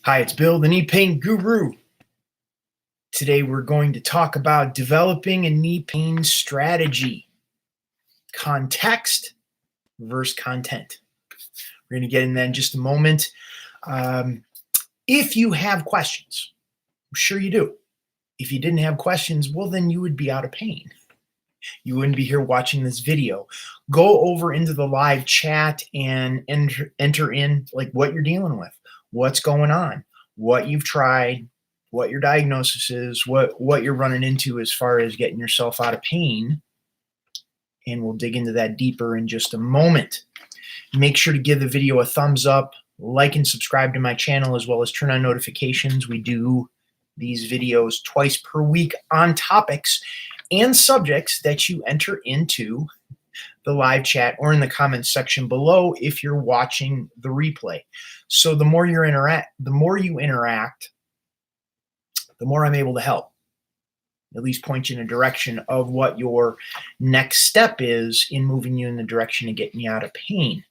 Hi, it's Bill, the knee pain guru. Today we're going to talk about developing a knee pain strategy. Context versus content. We're going to get in that in just a moment. If you have questions, I'm sure you do. If you didn't have questions, well, then you would be out of pain. You wouldn't be here watching this video. Go over into the live chat and enter in like what you're dealing with, what's going on, what you've tried, what your diagnosis is, what you're running into as far as getting yourself out of pain. And we'll dig into that deeper in just a moment. Make sure to give the video a thumbs up, like and subscribe to my channel, as well as turn on notifications. We do these videos twice per week on topics and subjects that you enter into the live chat or in the comments section below if you're watching the replay. So the more you interact, the more I'm able to help. At least point you in a direction of what your next step is in moving you in the direction of getting you out of pain.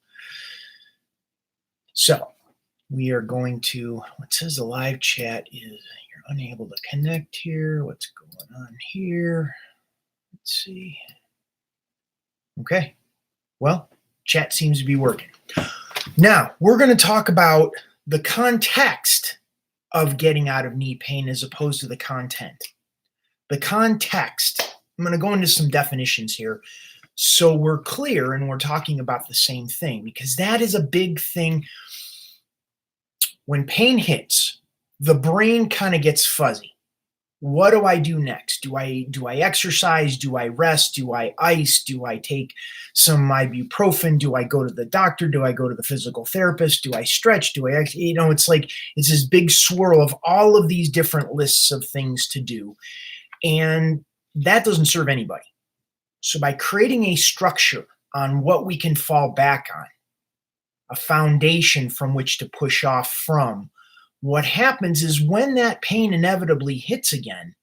So we are going to, what says the live chat is you're unable to connect here. What's going on here? Let's see. Okay. Well, chat seems to be working. Now, we're going to talk about the context of getting out of knee pain as opposed to the content. The context, I'm going to go into some definitions here so we're clear and we're talking about the same thing, because that is a big thing. When pain hits, the brain kind of gets fuzzy. What do I do next? Do I exercise? Do I rest? Do I ice? Do I take some ibuprofen? Do I go to the doctor? Do I go to the physical therapist? Do I stretch? Do I, it's like, it's this big swirl of all of these different lists of things to do. And that doesn't serve anybody. So by creating a structure on what we can fall back on, a foundation from which to push off from, what happens is when that pain inevitably hits again,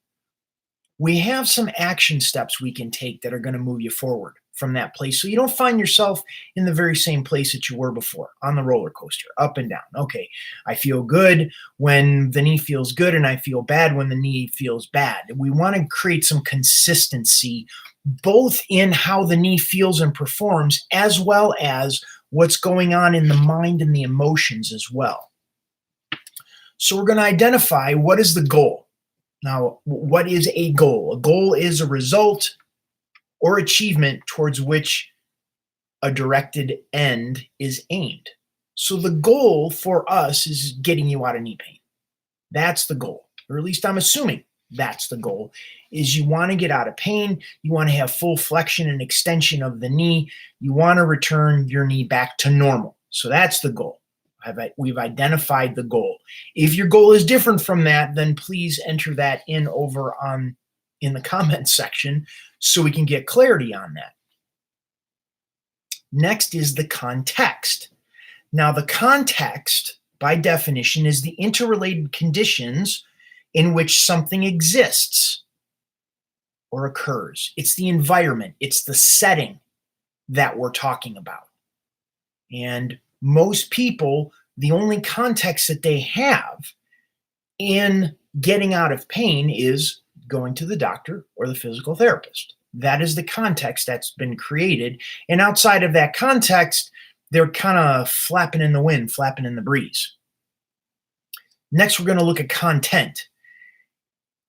we have some action steps we can take that are going to move you forward from that place, so you don't find yourself in the very same place that you were before, on the roller coaster, up and down. Okay, I feel good when the knee feels good, and I feel bad when the knee feels bad. We want to create some consistency, both in how the knee feels and performs, as well as what's going on in the mind and the emotions as well. So we're going to identify what is the goal. Now, what is a goal? A goal is a result or achievement towards which a directed end is aimed. So the goal for us is getting you out of knee pain. That's the goal, or at least I'm assuming that's the goal, is you want to get out of pain. You want to have full flexion and extension of the knee. You want to return your knee back to normal. So that's the goal. We've identified the goal. If your goal is different from that, then please enter that in over in the comments section so we can get clarity on that. Next is the context. Now, the context, by definition, is the interrelated conditions in which something exists or occurs. It's the environment, it's the setting that we're talking about. And most people, the only context that they have in getting out of pain is going to the doctor or the physical therapist. That is the context that's been created. And outside of that context, they're kind of flapping in the wind, flapping in the breeze. Next, we're going to look at content.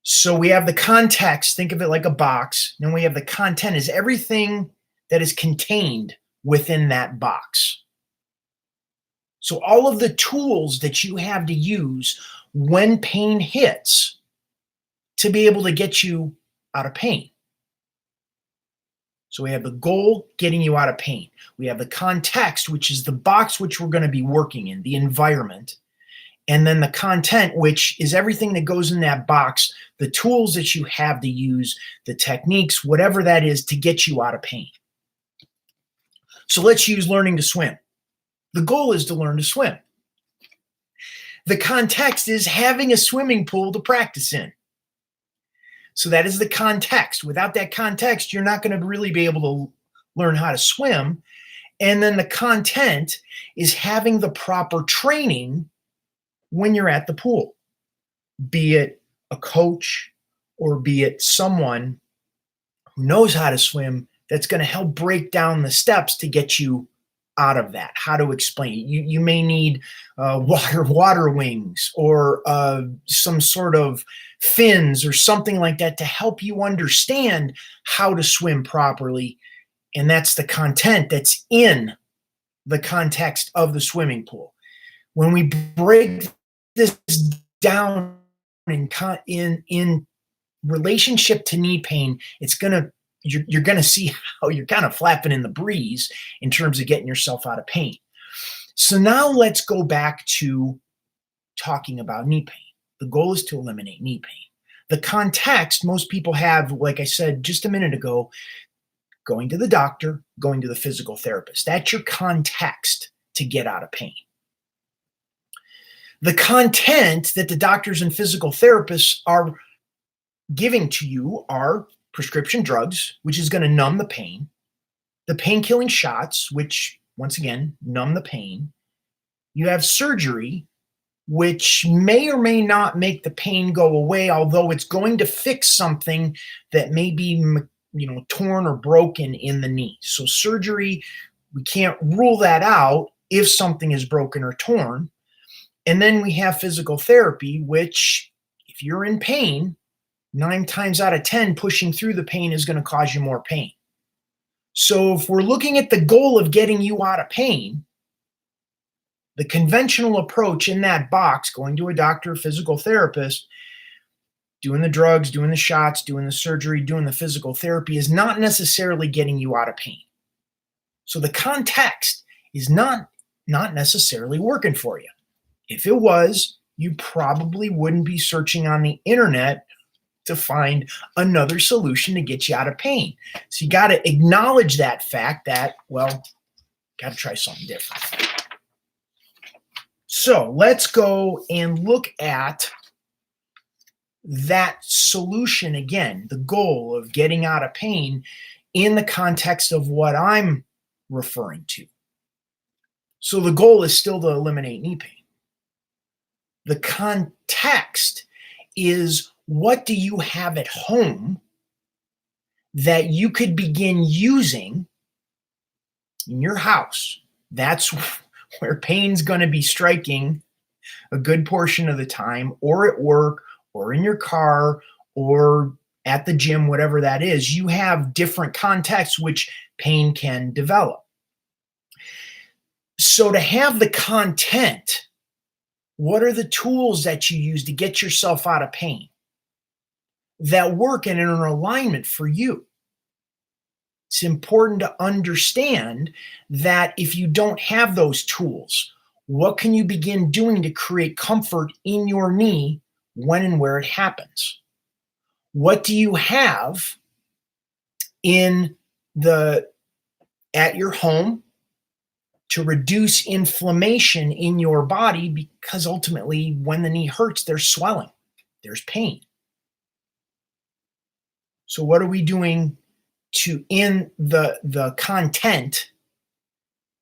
So we have the context, think of it like a box. Then we have the content, is everything that is contained within that box. So all of the tools that you have to use when pain hits to be able to get you out of pain. So we have the goal, getting you out of pain. We have the context, which is the box which we're going to be working in, the environment. And then the content, which is everything that goes in that box, the tools that you have to use, the techniques, whatever that is to get you out of pain. So let's use learning to swim. The goal is to learn to swim. The context is having a swimming pool to practice in. So that is the context. Without that context, you're not going to really be able to learn how to swim. And then the content is having the proper training when you're at the pool, be it a coach or be it someone who knows how to swim that's going to help break down the steps to get you out of that. How to explain it. You may need water wings or some sort of fins or something like that to help you understand how to swim properly. And that's the content that's in the context of the swimming pool. When we break this down in relationship to knee pain, you're gonna see how you're kind of flapping in the breeze in terms of getting yourself out of pain. So now let's go back to talking about knee pain. The goal is to eliminate knee pain. The context most people have, like I said just a minute ago, going to the doctor, going to the physical therapist. That's your context to get out of pain. The content that the doctors and physical therapists are giving to you are prescription drugs, which is going to numb the pain, the pain-killing shots, which, once again, numb the pain. You have surgery, which may or may not make the pain go away, although it's going to fix something that may be, torn or broken in the knee. So surgery, we can't rule that out if something is broken or torn. And then we have physical therapy, which, if you're in pain, 9 times out of 10, pushing through the pain is going to cause you more pain. So if we're looking at the goal of getting you out of pain, the conventional approach in that box, going to a doctor or physical therapist, doing the drugs, doing the shots, doing the surgery, doing the physical therapy, is not necessarily getting you out of pain. So the context is not necessarily working for you. If it was, you probably wouldn't be searching on the internet to find another solution to get you out of pain. So you got to acknowledge that fact that, got to try something different. So let's go and look at that solution again, the goal of getting out of pain in the context of what I'm referring to. So the goal is still to eliminate knee pain. The context is, what do you have at home that you could begin using in your house? That's where pain's going to be striking a good portion of the time, or at work, or in your car, or at the gym, whatever that is. You have different contexts which pain can develop. So to have the content, what are the tools that you use to get yourself out of pain that work in an alignment for you? It's important to understand that if you don't have those tools, what can you begin doing to create comfort in your knee when and where it happens? What do you have at your home to reduce inflammation in your body? Because ultimately, when the knee hurts, there's swelling, there's pain. So what are we doing in the content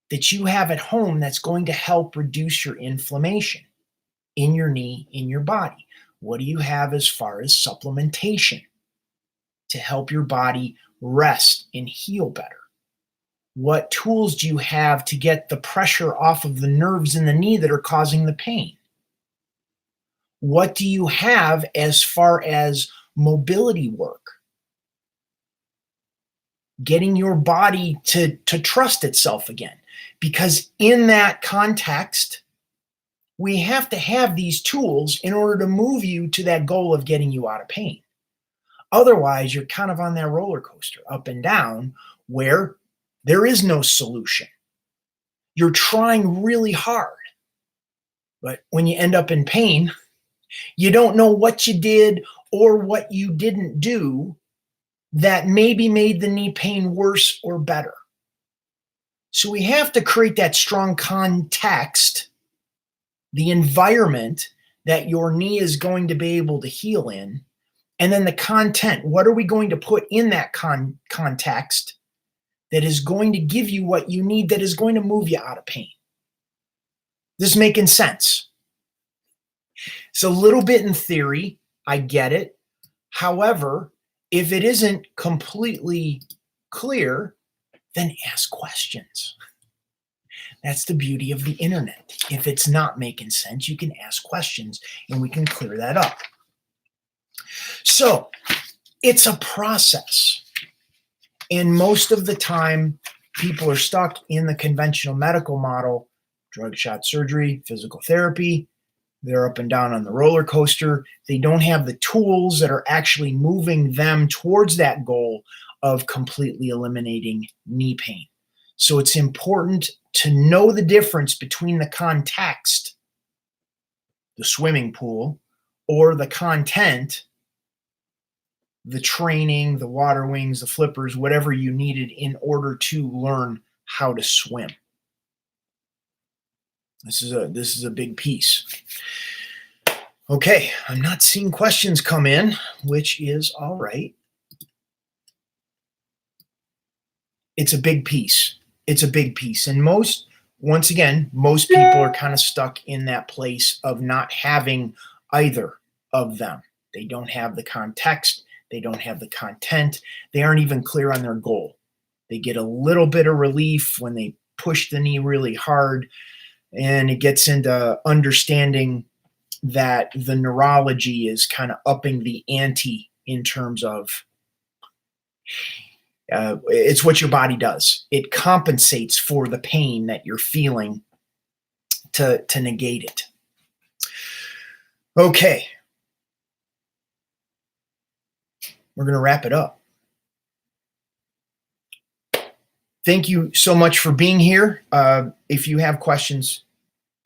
that you have at home that's going to help reduce your inflammation in your knee, in your body? What do you have as far as supplementation to help your body rest and heal better? What tools do you have to get the pressure off of the nerves in the knee that are causing the pain? What do you have as far as mobility work? Getting your body to trust itself again. Because in that context, we have to have these tools in order to move you to that goal of getting you out of pain. Otherwise, you're kind of on that roller coaster, up and down, where there is no solution. You're trying really hard, but when you end up in pain, you don't know what you did or what you didn't do that maybe made the knee pain worse or better. So we have to create that strong context, the environment that your knee is going to be able to heal in, and then the content. What are we going to put in that context that is going to give you what you need, that is going to move you out of pain? This is making sense. It's a little bit in theory. I get it. However, if it isn't completely clear, then ask questions. That's the beauty of the internet. If it's not making sense, you can ask questions and we can clear that up. So it's a process. And most of the time, people are stuck in the conventional medical model, drug, shot, surgery, physical therapy. They're up and down on the roller coaster. They don't have the tools that are actually moving them towards that goal of completely eliminating knee pain. So it's important to know the difference between the context, the swimming pool, or the content, the training, the water wings, the flippers, whatever you needed in order to learn how to swim. This is a big piece. Okay, I'm not seeing questions come in, which is all right. It's a big piece. It's a big piece. And once again, most people are kind of stuck in that place of not having either of them. They don't have the context. They don't have the content. They aren't even clear on their goal. They get a little bit of relief when they push the knee really hard, and it gets into understanding that the neurology is kind of upping the ante in terms of it's what your body does. It compensates for the pain that you're feeling to negate it. Okay. We're going to wrap it up. Thank you so much for being here. If you have questions,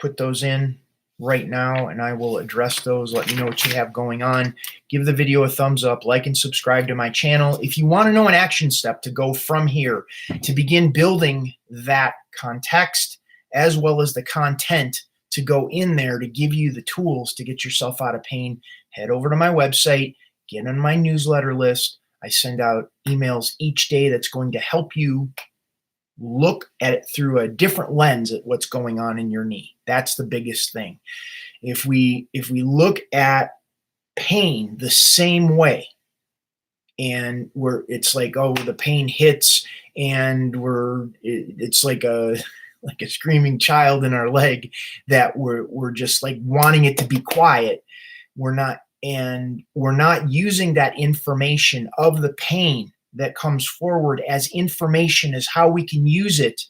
put those in right now and I will address those. Let me know what you have going on. Give the video a thumbs up, like and subscribe to my channel. If you want to know an action step to go from here to begin building that context as well as the content to go in there to give you the tools to get yourself out of pain, head over to my website, get on my newsletter list. I send out emails each day that's going to help you look at it through a different lens at what's going on in your knee. That's the biggest thing. If we look at pain the same way, and it's like, oh, the pain hits and it's like a screaming child in our leg that we're just like wanting it to be quiet. We're not using that information of the pain that comes forward as information as how we can use it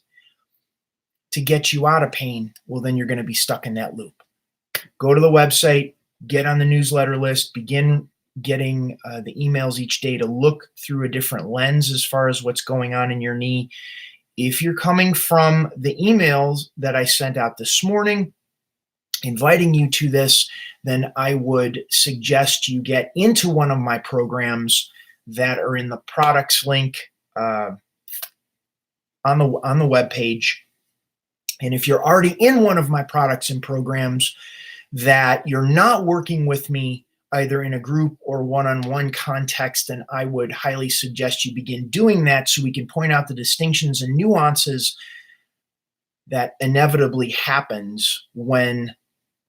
to get you out of pain. Well, then you're going to be stuck in that loop. Go to the website, get on the newsletter list, begin getting the emails each day to look through a different lens as far as what's going on in your knee. If you're coming from the emails that I sent out this morning, inviting you to this, then I would suggest you get into one of my programs that are in the products link on the web page. And if you're already in one of my products and programs that you're not working with me either in a group or one-on-one context, then I would highly suggest you begin doing that so we can point out the distinctions and nuances that inevitably happens when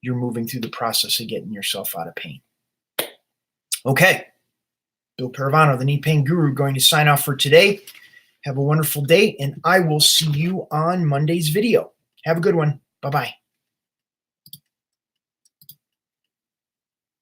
you're moving through the process of getting yourself out of pain. Okay. Bill Paravano, the Knee Pain Guru, going to sign off for today. Have a wonderful day, and I will see you on Monday's video. Have a good one. Bye-bye.